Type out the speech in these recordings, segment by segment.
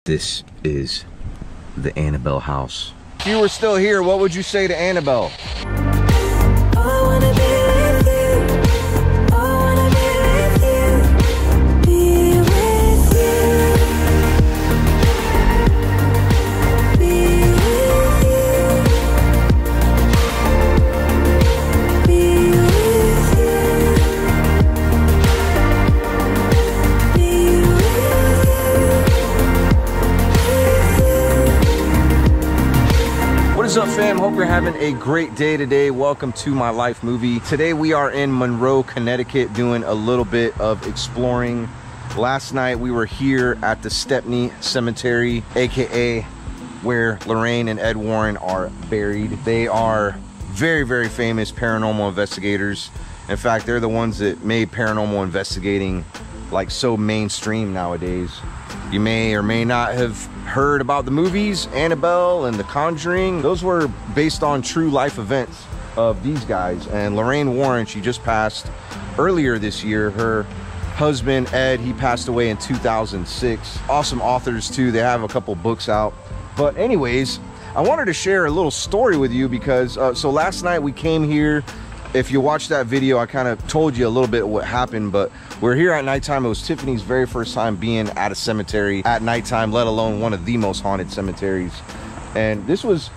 This is the Annabelle house. If you were still here, what would you say to Annabelle? What's up, fam? Hope you're having a great day today. Welcome to my life movie. Today we are in Monroe, Connecticut, doing a little bit of exploring. Last night we were here at the Stepney Cemetery, aka where Lorraine and Ed Warren are buried. They are very, very famous paranormal investigators. In fact, they're the ones that made paranormal investigating like so mainstream nowadays. You may or may not have heard about the movies Annabelle and The Conjuring. Those were based on true life events of these guys. And Lorraine Warren, she just passed earlier this year. Her husband Ed, he passed away in 2006. Awesome authors too. They have a couple books out. But anyways, I wanted to share a little story with you because so last night we came here. If you watched that video, I kind of told you a little bit of what happened, but we're here at nighttime. It was Tiffany's very first time being at a cemetery at nighttime, let alone one of the most haunted cemeteries. And this was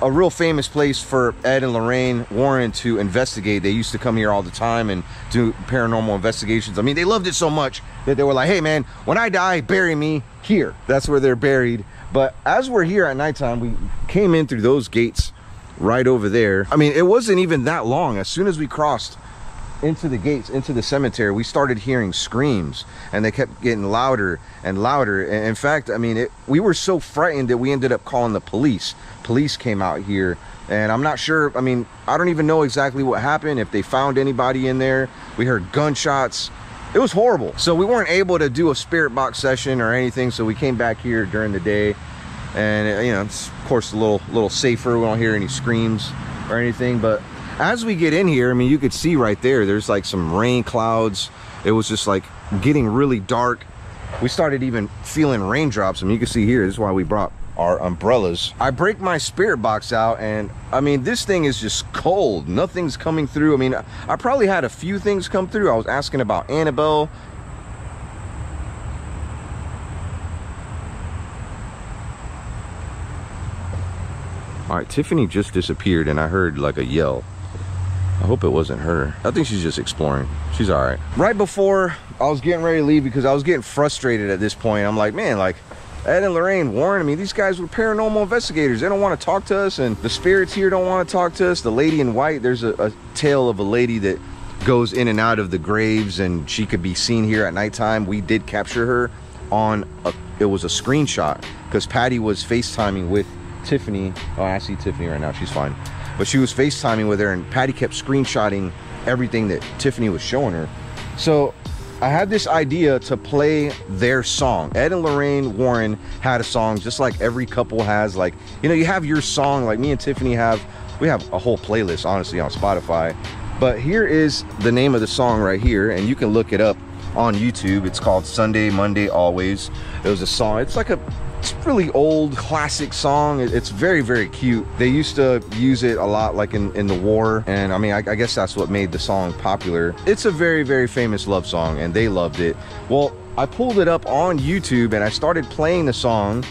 a real famous place for Ed and Lorraine Warren to investigate. They used to come here all the time and do paranormal investigations. I mean, they loved it so much that they were like, hey man, when I die, bury me here. That's where they're buried. But as we're here at nighttime, we came in through those gates right over there. I mean, it wasn't even that long. As soon as we crossed into the gates, into the cemetery, we started hearing screams, and they kept getting louder and louder. And in fact, I mean, we were so frightened that we ended up calling the police. Police came out here, and I'm not sure, I mean, I don't even know exactly what happened, if they found anybody in there. We heard gunshots. It was horrible. So we weren't able to do a spirit box session or anything, so we came back here during the day. And you know, it's of course a little safer. We don't hear any screams or anything. But as we get in here, I mean, you could see right there, there's like some rain clouds. It was just like getting really dark. We started even feeling raindrops. I mean, you can see here, this is why we brought our umbrellas. I break my spirit box out, and I mean, this thing is just cold. Nothing's coming through. I mean, I probably had a few things come through. I was asking about Annabelle. All right, Tiffany just disappeared, and I heard like a yell. I hope it wasn't her. I think she's just exploring. She's all right. Right before I was getting ready to leave, because I was getting frustrated at this point, I'm like, man, like Ed and Lorraine Warren, I mean, these guys were paranormal investigators. They don't want to talk to us, and the spirits here don't want to talk to us. The lady in white, there's a tale of a lady that goes in and out of the graves, and she could be seen here at nighttime. We did capture her on it was a screenshot, because Patty was FaceTiming with Tiffany. Oh, I see Tiffany right now, she's fine. But she was FaceTiming with her, and Patty kept screenshotting everything that Tiffany was showing her. So I had this idea to play their song. Ed and Lorraine Warren had a song, just like every couple has. Like, you know, you have your song, like me and Tiffany we have a whole playlist, honestly, on Spotify. But here is the name of the song right here, and you can look it up on YouTube. It's called Sunday, Monday, Always. It was a song, it's like it's really old classic song. It's very, very cute. They used to use it a lot, like in the war, and I mean, I guess that's what made the song popular. It's a very, very famous love song, and they loved it. Well, I pulled it up on YouTube and I started playing the song,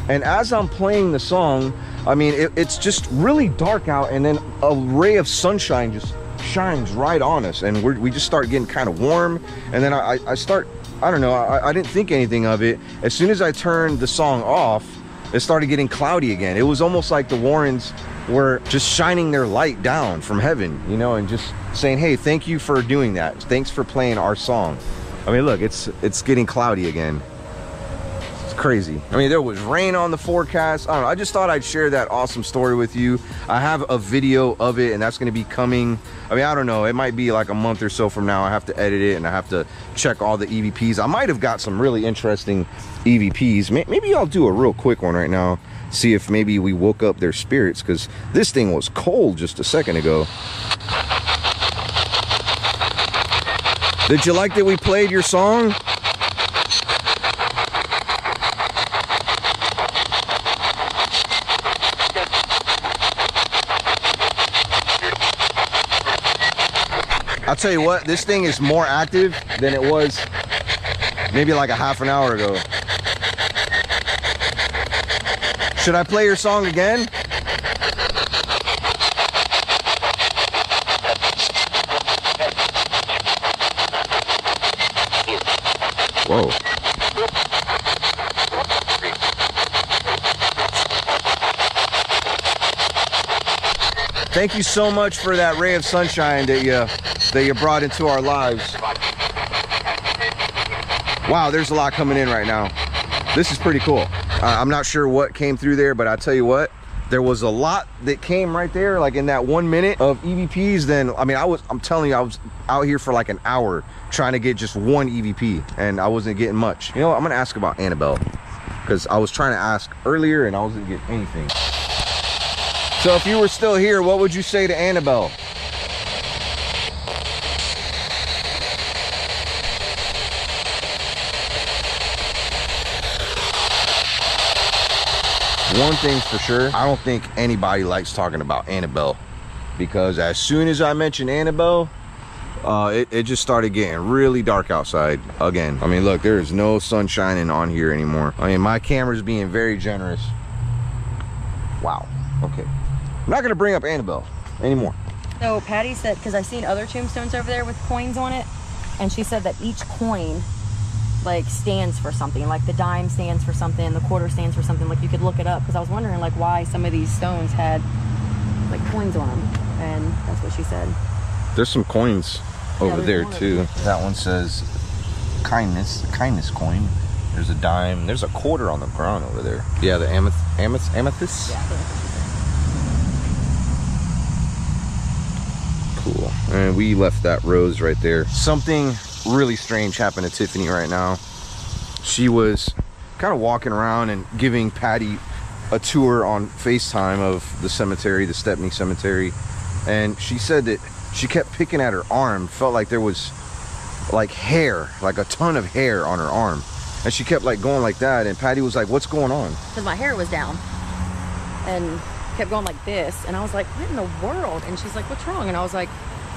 and as I'm playing the song, I mean, it's just really dark out, and then a ray of sunshine just shines right on us, and we just start getting kind of warm. And then I start, I don't know, I didn't think anything of it. As soon as I turned the song off, it started getting cloudy again. It was almost like the Warrens were just shining their light down from heaven, you know, and just saying, hey, thank you for doing that. Thanks for playing our song. I mean, look, it's getting cloudy again. It's crazy. I mean, there was rain on the forecast. I don't know, I just thought I'd share that awesome story with you. I have a video of it, and that's going to be coming. I mean, I don't know, it might be like a month or so from now. I have to edit it, and I have to check all the EVPs. I might have got some really interesting EVPs. Maybe I'll do a real quick one right now, see if maybe we woke up their spirits, because this thing was cold just a second ago. Did you like that we played your song? I'll tell you what, this thing is more active than it was maybe like a half an hour ago. Should I play your song again? Whoa. Thank you so much for that ray of sunshine that you brought into our lives. Wow, there's a lot coming in right now. This is pretty cool. I'm not sure what came through there, but I'll tell you what, there was a lot that came right there, like in that 1 minute of EVPs. Then, I mean, I'm telling you, I was out here for like an hour trying to get just one EVP, and I wasn't getting much. You know what, I'm gonna ask about Annabelle, because I was trying to ask earlier and I wasn't getting anything. So if you were still here, what would you say to Annabelle? One thing's for sure, I don't think anybody likes talking about Annabelle, because as soon as I mentioned Annabelle, it just started getting really dark outside again. I mean, look, there is no sun shining on here anymore. I mean, my camera's being very generous. Wow, okay. I'm not gonna bring up Annabelle anymore. So Patty said, because I've seen other tombstones over there with coins on it, and she said that each coin like stands for something. Like the dime stands for something, the quarter stands for something. Like you could look it up, because I was wondering like why some of these stones had like coins on them, and that's what she said. There's some coins over there too. That one says kindness, the kindness coin. There's a dime. There's a quarter on the ground over there. Yeah, the amethyst. Yeah. Cool. And we left that rose right there. Something really strange happened to Tiffany right now. She was kind of walking around and giving Patty a tour on FaceTime of the cemetery, the Stepney Cemetery, and she said that she kept picking at her arm. Felt like there was like hair, like a ton of hair on her arm, and she kept like going like that, and Patty was like, what's going on? Because my hair was down and kept going like this, and I was like, what in the world? And she's like, what's wrong? And I was like,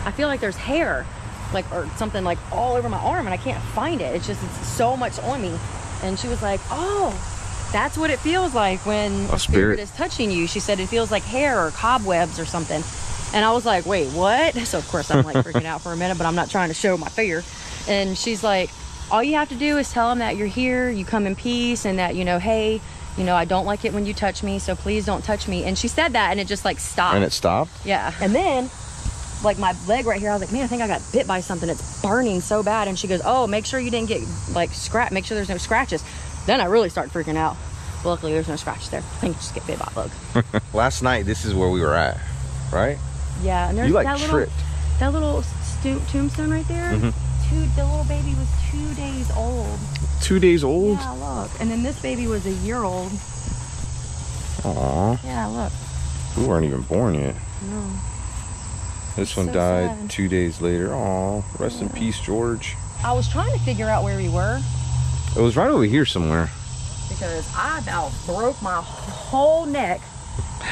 I feel like there's hair like or something like all over my arm, and I can't find it. It's so much on me. And she was like, oh, that's what it feels like when a spirit is touching you. She said it feels like hair or cobwebs or something. And I was like, wait, what? So of course I'm like freaking out for a minute, but I'm not trying to show my fear. And she's like, all you have to do is tell them that you're here, you come in peace, and that, you know, hey, you know, I don't like it when you touch me, so please don't touch me. And she said that, and it just like stopped. And it stopped? Yeah. And then like my leg right here, I was like, man, I think I got bit by something. It's burning so bad. And she goes, oh, make sure you didn't get like make sure there's no scratches. Then I really start freaking out. Luckily there's no scratch there. I think you just get bit by a bug. Last night, this is where we were at, right? Yeah, and there's you like that tripped. little tombstone right there. The little baby was 2 days old. 2 days old? Yeah, look. And then this baby was a year old. Aww. Yeah, look. We weren't even born yet. No. This one died sad. 2 days later. Aw, rest in peace, George. I was trying to figure out where we were. It was right over here somewhere. Because I about broke my whole neck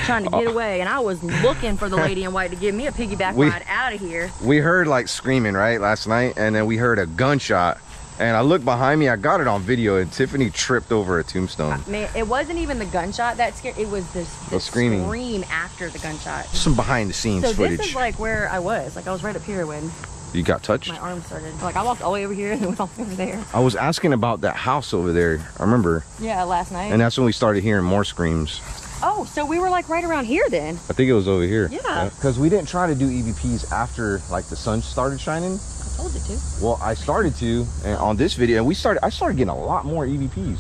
trying to get away, and I was looking for the lady in white to give me a piggyback ride out of here. We heard like screaming right last night, and then we heard a gunshot, and I looked behind me. I got it on video, and Tiffany tripped over a tombstone. Man, it wasn't even the gunshot that scared. It was the screaming scream after the gunshot. Some behind the scenes footage. This is like where I was. Like I was right up here when you got touched. My arm started. Like I walked all the way over here and went all the way over there. I was asking about that house over there. I remember. Yeah, last night. And that's when we started hearing more screams. Oh, so we were like right around here then. I think it was over here. Yeah. Because we didn't try to do EVPs after like the sun started shining. I told you to. Well, I started to, and on this video, and I started getting a lot more EVPs.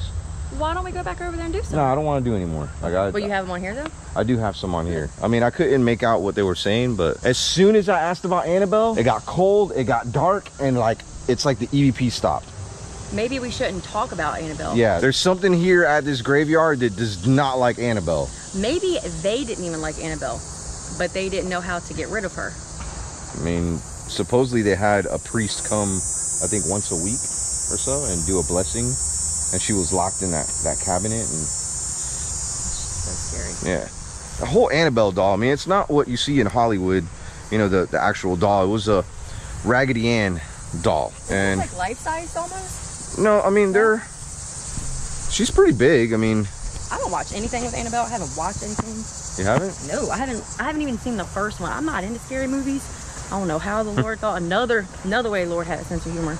Why don't we go back over there and do some? No, I don't want to do anymore. But you have them on here though? I do have some on here. I mean, I couldn't make out what they were saying, but as soon as I asked about Annabelle, it got cold, it got dark, and like it's like the EVP stopped. Maybe we shouldn't talk about Annabelle. Yeah, there's something here at this graveyard that does not like Annabelle. Maybe they didn't even like Annabelle, but they didn't know how to get rid of her. I mean, supposedly they had a priest come, I think once a week or so, and do a blessing, and she was locked in that cabinet. And that's scary. Yeah, the whole Annabelle doll, I mean, it's not what you see in Hollywood, you know, the actual doll. It was a Raggedy Ann doll. And like life-size almost? no, I mean, she's pretty big. I mean, I don't watch anything with Annabelle. I haven't watched anything. You haven't? No, I haven't even seen the first one. I'm not into scary movies. I don't know how the Lord thought another way Lord had a sense of humor.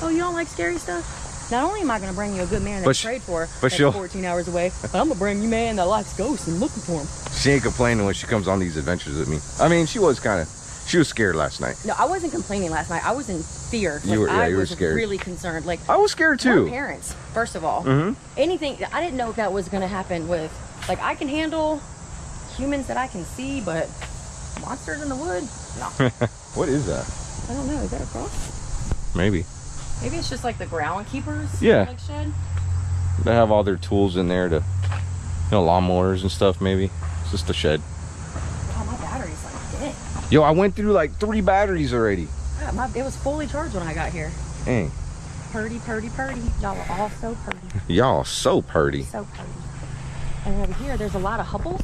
Oh, you don't like scary stuff? Not only am I going to bring you a good man that you prayed for that's 14 hours away, but I'm going to bring you a man that likes ghosts and looking for them. She ain't complaining when she comes on these adventures with me. I mean, she was scared last night. No, I wasn't complaining last night. I was in fear. You were scared. Really concerned. Like, I was scared too. My parents, first of all. Anything, I didn't know if that was going to happen with, like, I can handle humans that I can see, but monsters in the wood? No. What is that? I don't know. Is that a cross? Maybe. Maybe it's just like the ground keepers. Yeah. Like shed. They have all their tools in there to, lawnmowers and stuff. Maybe it's just a shed. Wow, my battery's like dead. Yo, I went through like 3 batteries already. Yeah, it was fully charged when I got here. Dang. Purdy, purdy, purdy. Y'all are all so purdy. Y'all so purdy. So purdy. And over here, there's a lot of hupples.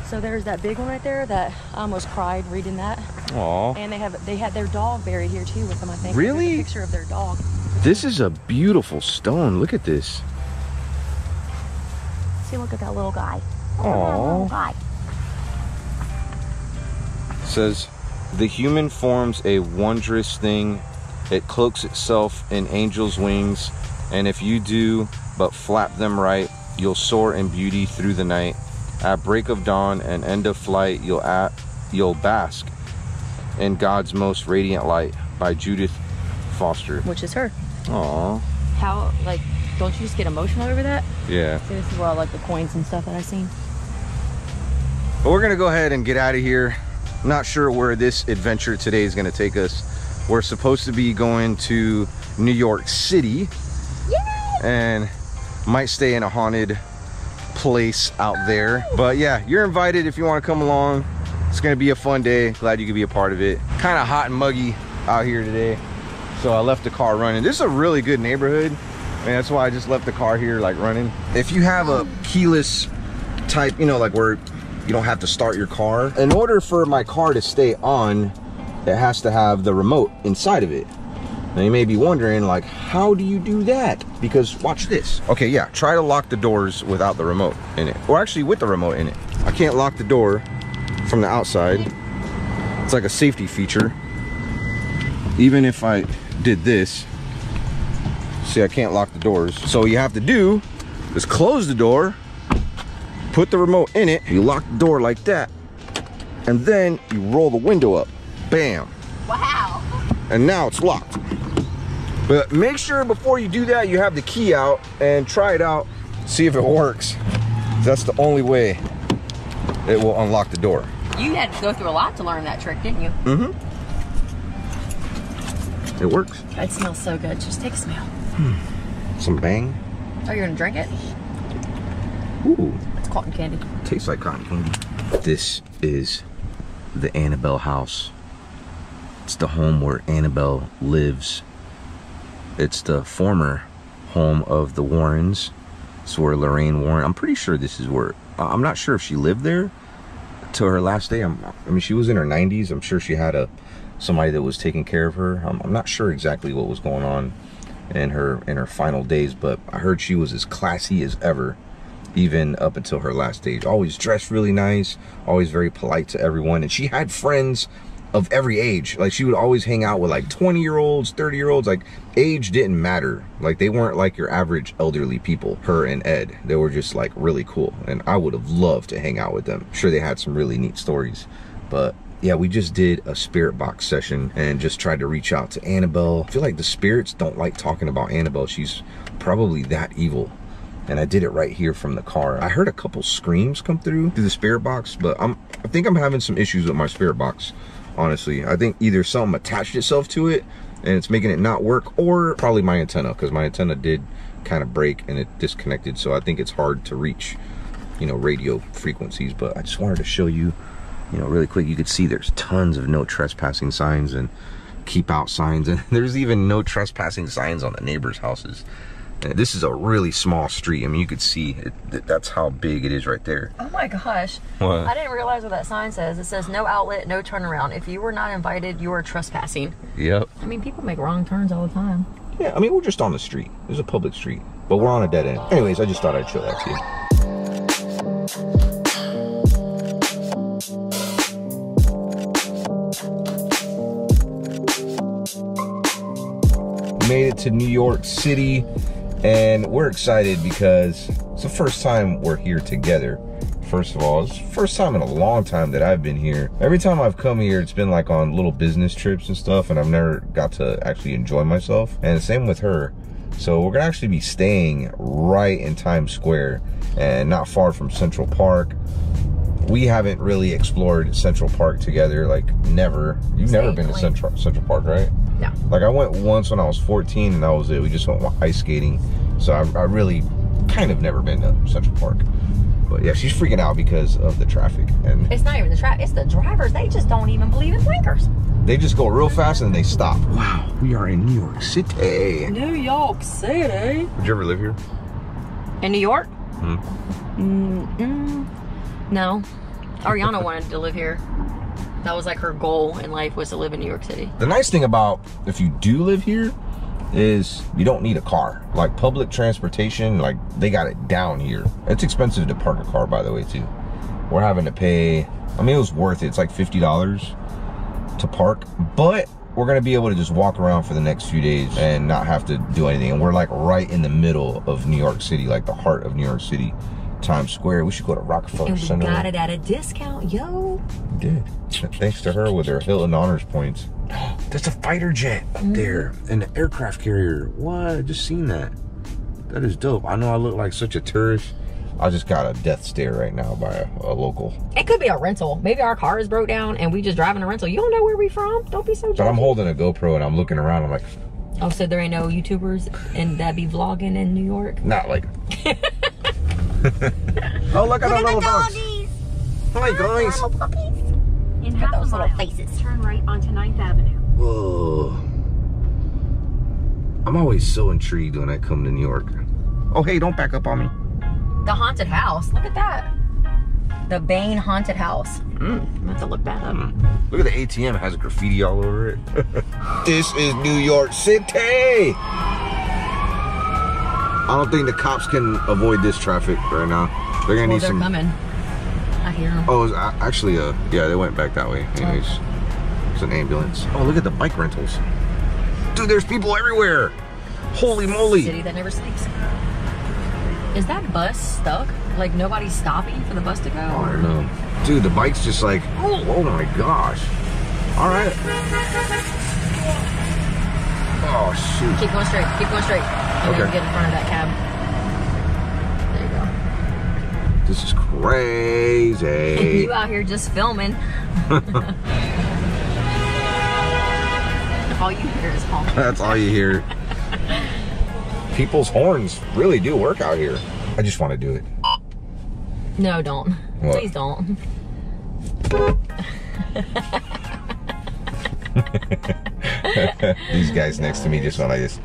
So there's that big one right there that I almost cried reading that. Aww. And they had their dog buried here too with them, I think. Really? There's a picture of their dog. This is a beautiful stone. Look at this. See, look at that little guy. Aww. Little guy. It says, the human forms a wondrous thing. It cloaks itself in angel's wings. And if you do but flap them right, you'll soar in beauty through the night. At break of dawn and end of flight, you'll bask in God's most radiant light, by Judith Foster. Which is her. Aww. How, like, don't you just get emotional over that? Yeah. See, this is where I like the coins and stuff that I've seen. But we're gonna go ahead and get out of here. Not sure where this adventure today is gonna take us. We're supposed to be going to New York City. Yeah. And might stay in a haunted place out there. But yeah, you're invited if you want to come along. It's gonna be a fun day. Glad you could be a part of it. Kind of hot and muggy out here today, so I left the car running. This is a really good neighborhood, and that's why I just left the car here like running. If you have a keyless type, like where you don't have to start your car, in order for my car to stay on, it has to have the remote inside of it. Now you may be wondering, like, how do you do that? Because watch this. Okay, yeah, try to lock the doors without the remote in it. Or actually with the remote in it. I can't lock the door from the outside. It's like a safety feature. Even if I did this, see, I can't lock the doors. So what you have to do is close the door, put the remote in it, you lock the door like that, and then you roll the window up. Bam. Wow. And now it's locked. But make sure before you do that, you have the key out and try it out, see if it works. That's the only way it will unlock the door. You had to go through a lot to learn that trick, didn't you? Mm-hmm. It works. It smells so good. Just take a smell. Some bang. Oh, you're gonna drink it? Ooh. It's cotton candy. Tastes like cotton candy. This is the Annabelle house. It's the home where Annabelle lives. It's the former home of the Warrens. It's where Lorraine Warren, I'm pretty sure this is where, I'm not sure if she lived there till her last day. I mean, she was in her 90s. I'm sure she had somebody that was taking care of her. I'm not sure exactly what was going on in her final days, but I heard she was as classy as ever, even up until her last days. Always dressed really nice, always very polite to everyone, and she had friends of every age. Like, she would always hang out with like 20-year-olds, 30-year-olds. Like, age didn't matter. Like, they weren't like your average elderly people. Her and Ed, they were just like really cool, and I would have loved to hang out with them. Sure, they had some really neat stories. But yeah, we just did a spirit box session and just tried to reach out to Annabelle. I feel like the spirits don't like talking about Annabelle. She's probably that evil. And I did it right here from the car. I heard a couple screams come through the spirit box, but I think I'm having some issues with my spirit box. Honestly, I think either something attached itself to it and it's making it not work, or probably my antenna, because my antenna did kind of break and it disconnected. So I think it's hard to reach, radio frequencies. But I just wanted to show you, really quick. You could see there's tons of no trespassing signs and keep out signs, and there's even no trespassing signs on the neighbors' houses. This is a really small street. I mean, you could see it, that's how big it is right there. Oh my gosh. What? I didn't realize what that sign says. It says no outlet, no turnaround. If you were not invited, you are trespassing. Yep. I mean, people make wrong turns all the time. Yeah, I mean, we're just on the street. There's a public street, but we're on a dead end. Anyways, I just thought I'd show that to you. Made it to New York City, and we're excited because it's the first time we're here together. First of all, it's the first time in a long time that I've been here. Every time I've come here, it's been like on little business trips and stuff, and I've never got to actually enjoy myself. And the same with her. So we're gonna actually be staying right in Times Square and not far from Central Park. We haven't really explored Central Park together, like never. You've never been to Central Park, right? Yeah. Like I went once when I was 14 and that was it. We just went ice skating. So I really kind of never been to Central Park. But yeah, she's freaking out because of the traffic. And it's not even the traffic, it's the drivers. They just don't even believe in blinkers. They just go real fast and they stop. Wow, we are in New York City. New York City. Would you ever live here? In New York? Hmm. No. Ariana wanted to live here. That was like her goal in life, was to live in New York City. The nice thing about if you do live here is you don't need a car. Like public transportation, like they got it down here. It's expensive to park a car, by the way, too. We're having to pay, I mean, it was worth it. It's like $50 to park, but we're gonna be able to just walk around for the next few days and not have to do anything. And we're like right in the middle of New York City, like the heart of New York City. Times Square. We should go to Rockefeller Center. And we got it at a discount, yo. We did. Thanks to her with her Hilton Honors points. There's a fighter jet up there and an aircraft carrier. What? I just seen that. That is dope. I know I look like such a tourist. I just got a death stare right now by a local. It could be a rental. Maybe our car is broke down and we just driving a rental. You don't know where we from. Don't be so judgy. But I'm holding a GoPro and I'm looking around. I'm like, oh, so there ain't no YouTubers and that be vlogging in New York? Not like. Oh, look at the little dogs. Hi, guys. In half a mile, faces. turn right onto 9th Avenue. Whoa. I'm always so intrigued when I come to New York. Oh, hey, don't back up on me. The haunted house. Look at that. The Bain Haunted House. I'm gonna have to look that up. Look at the ATM. It has graffiti all over it. This is New York City. I don't think the cops can avoid this traffic right now. They're gonna need some. They're coming. I hear them. Oh, it was actually yeah, they went back that way. Anyways, it's an ambulance. Oh, look at the bike rentals. Dude, there's people everywhere. Holy moly. City that never sleeps. Is that bus stuck? Like nobody's stopping for the bus to go? Oh, I don't know. Dude, the bike's just like, oh my gosh. All right. Oh, shoot. Keep going straight. Keep going straight. And then get in front of that cab. There you go. This is crazy. You out here just filming. All you hear is honking. That's all you hear. People's horns really do work out here. I just want to do it. No, don't. What? Please don't. These guys next to me just want to just.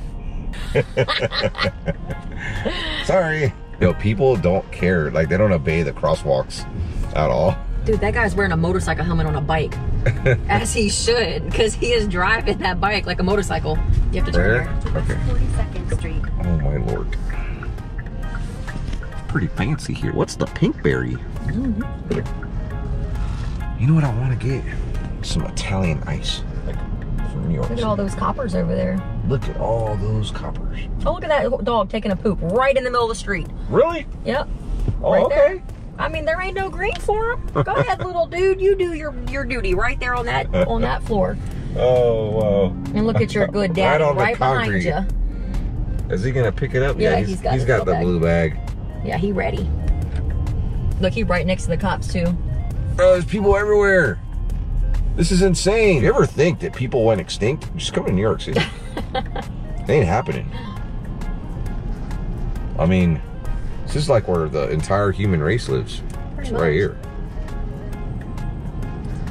Sorry. Yo, people don't care. Like, they don't obey the crosswalks at all. Dude, that guy's wearing a motorcycle helmet on a bike. As he should, because he is driving that bike like a motorcycle. You have to turn there. Okay. 42nd Street. Oh my lord. Pretty fancy here. What's the pinkberry? You know what I want to get? Some Italian ice. Like from New York. Look at all those coppers over there. Look at all those coppers. Oh, look at that dog taking a poop right in the middle of the street. Really? Yep. Oh, right okay. There. I mean, there ain't no green for him. Go ahead, little dude. You do your duty right there on that floor. Oh, wow. And look at your good daddy right behind you. Is he gonna pick it up? Yeah, he's he's got the blue bag. Yeah, he ready. Look, he right next to the cops too. Bro, there's people everywhere. This is insane. If you ever think that people went extinct, just come to New York City. It ain't happening. I mean, this is like where the entire human race lives. It's right here.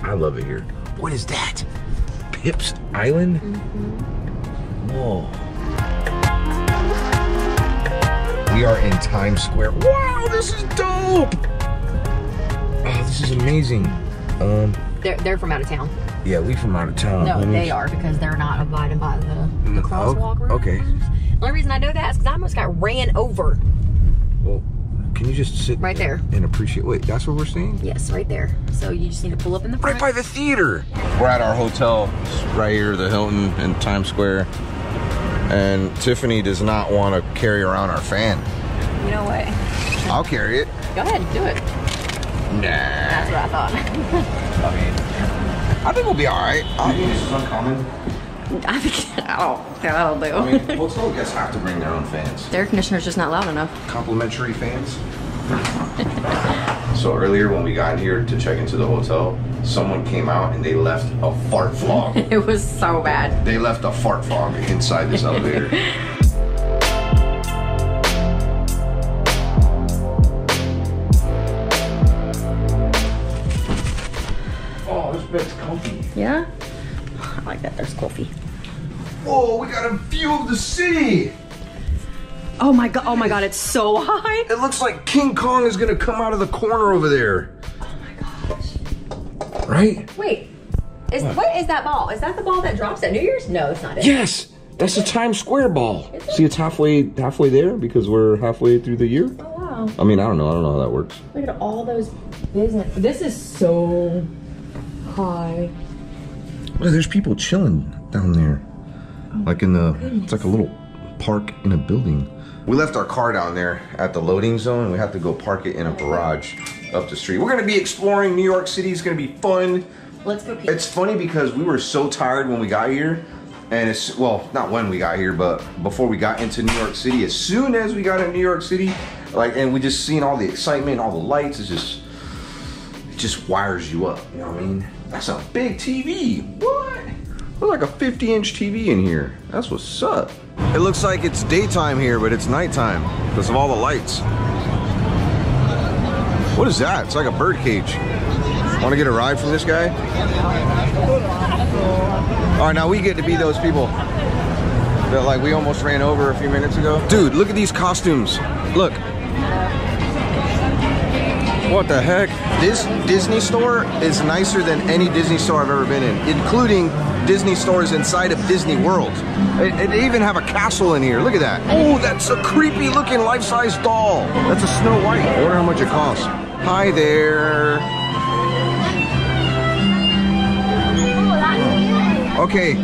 I love it here. What is that? Pips Island? Whoa. We are in Times Square. Wow, this is dope. Oh, this is amazing. They're from out of town. Yeah, we from out of town. No, they are, because they're not abiding by the crosswalk rules. Okay. The only reason I know that is because I almost got ran over. Well, can you just sit right there and appreciate? Wait, that's what we're saying? Yes, right there. So you just need to pull up in the front. Right by the theater. We're at our hotel, right here, the Hilton in Times Square. And Tiffany does not want to carry around our fan. You know what? I'll carry it. Go ahead, do it. Nah. That's what I thought. I think we'll be all right. I mean, this is uncommon. I don't know. I mean, hotel guests have to bring their own fans. The air conditioner's just not loud enough. Complimentary fans. So earlier when we got here to check into the hotel, someone came out and they left a fart fog. It was so bad. They left a fart fog inside this elevator. Oh, this bed's comfy. Yeah? I like that. There's coffee. Oh, we got a view of the city. Oh my god, it's so high. It looks like King Kong is gonna come out of the corner over there. Oh my gosh. Right? Wait, what is that ball? Is that the ball that drops at New Year's? No, it's not it. Yes, that's the Times Square ball. See, it's halfway there because we're halfway through the year. Oh wow. I mean, I don't know how that works. Look at all those business. This is so high. Well, there's people chilling down there. Like in the, it's like a little park in a building. We left our car down there at the loading zone and we have to go park it in a garage up the street. We're gonna be exploring New York City. It's gonna be fun. Let's go peek. It's funny because we were so tired when we got here. And it's, well, not when we got here, but before we got into New York City. As soon as we got in New York City, like, and we just seen all the excitement, all the lights, it just wires you up, you know what I mean? That's a big TV, what? There's like a 50-inch TV in here. That's what's up. It looks like it's daytime here, but it's nighttime because of all the lights. What is that? It's like a bird cage. Want to get a ride from this guy? All right, now we get to be those people that like we almost ran over a few minutes ago. Dude, look at these costumes. Look. What the heck? This Disney store is nicer than any Disney store I've ever been in, including Disney stores inside of Disney World. They even have a castle in here. Look at that. Oh, that's a creepy looking life-size doll. That's a Snow White. I wonder how much it costs. Hi there. Okay,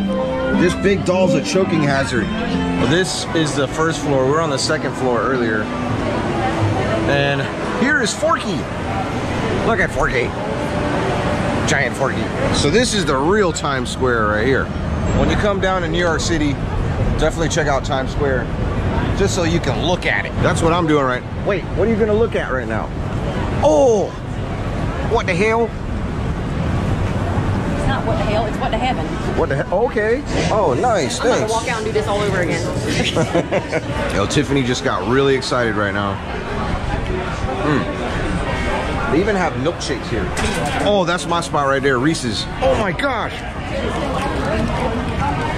this big doll's a choking hazard. Well, this is the first floor. We were on the second floor earlier. And here is Forky. Look at Forky. Giant Forky. So this is the real Times Square right here. When you come down to New York City, definitely check out Times Square. Just so you can look at it. That's what I'm doing right now. Wait, what are you gonna look at right now? Oh! What the hell? It's not what the hell, it's what the heaven. What the hell? Okay. Oh, nice. I'm gonna walk out and do this all over again. Yo, Tiffany just got really excited right now. They even have milkshakes here. Oh, that's my spot right there, Reese's. Oh my gosh.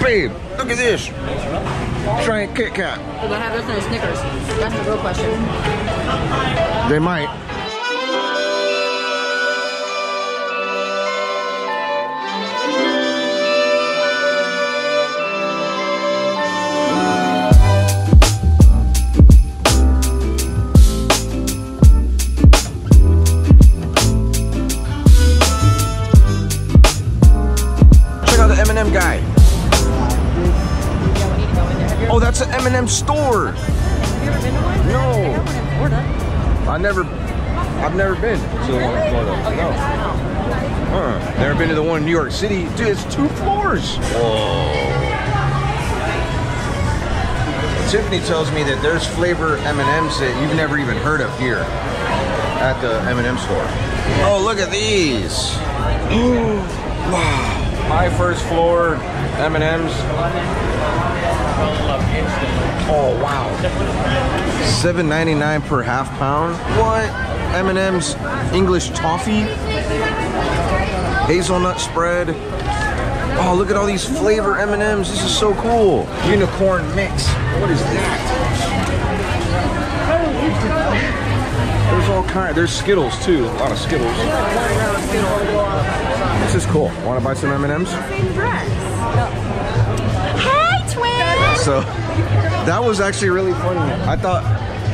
Babe, look at this. Giant Kit Kat. Do they have this in the Snickers? That's the real question. They might. Guy. Oh, that's an M&M store. Have you ever been to one? No. They have one in Florida. I've never been to the one in Florida. Oh, No. Never been to the one in New York City. Dude, it's 2 floors. Whoa. Tiffany tells me that there's flavor M&Ms that you've never even heard of here at the M&M store. Oh, look at these. Wow. My first floor M&Ms. Oh wow. $7.99 per half pound. What? M&M's English toffee. Hazelnut spread. Oh, look at all these flavor M&Ms. This is so cool. Unicorn mix. What is that? There's all kind. There's Skittles too. A lot of Skittles. This is cool. Want to buy some M&Ms? Same dress. Hey, twin! So that was actually really funny. I thought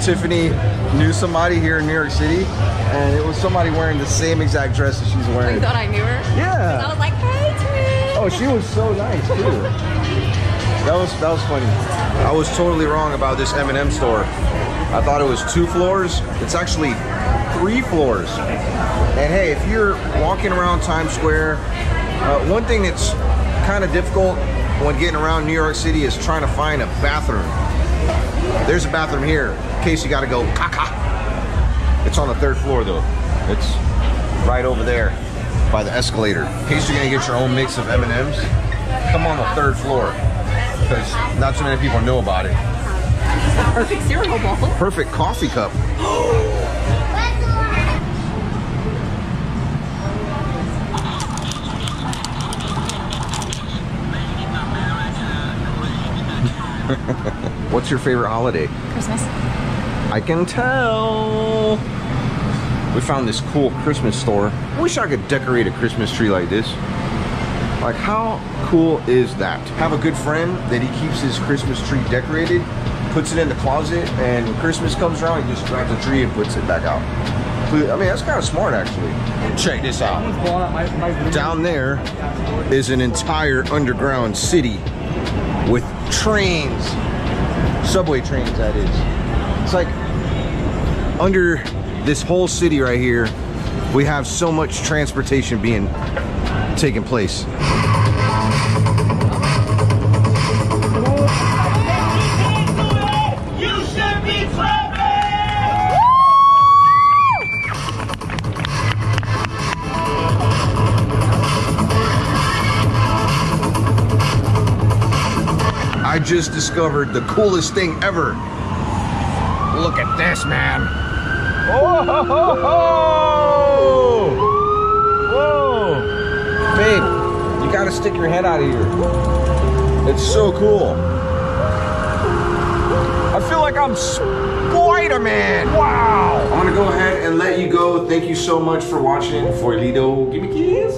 Tiffany knew somebody here in New York City, and it was somebody wearing the same exact dress that she's wearing. You thought I knew her? Yeah. I was like, hey, twin! Oh, she was so nice too. That was funny. I was totally wrong about this M&M store. I thought it was 2 floors. It's actually 3 floors. And hey, if you're walking around Times Square, one thing that's kind of difficult when getting around New York City is trying to find a bathroom. There's a bathroom here in case you got to go caca. It's on the 3rd floor though. It's right over there by the escalator. In case you're gonna get your own mix of M&Ms, come on the 3rd floor because not so many people know about it. Perfect cereal bowl. Perfect coffee cup. What's your favorite holiday? Christmas. I can tell. We found this cool Christmas store. I wish I could decorate a Christmas tree like this. Like, how cool is that? Have a good friend that he keeps his Christmas tree decorated, puts it in the closet, and when Christmas comes around, he just grabs the tree and puts it back out. I mean, that's kind of smart, actually. Check this out. Down there is an entire underground city with trains, subway trains, that is. It's like under this whole city right here, we have so much transportation being taking place. I just discovered the coolest thing ever. Look at this, man. Oh, ho, ho, ho. Whoa. Babe, you gotta stick your head out of here. It's so cool. I feel like I'm Spider-Man. Wow. I'm gonna go ahead and let you go. Thank you so much for watching. For Lido, give me keys.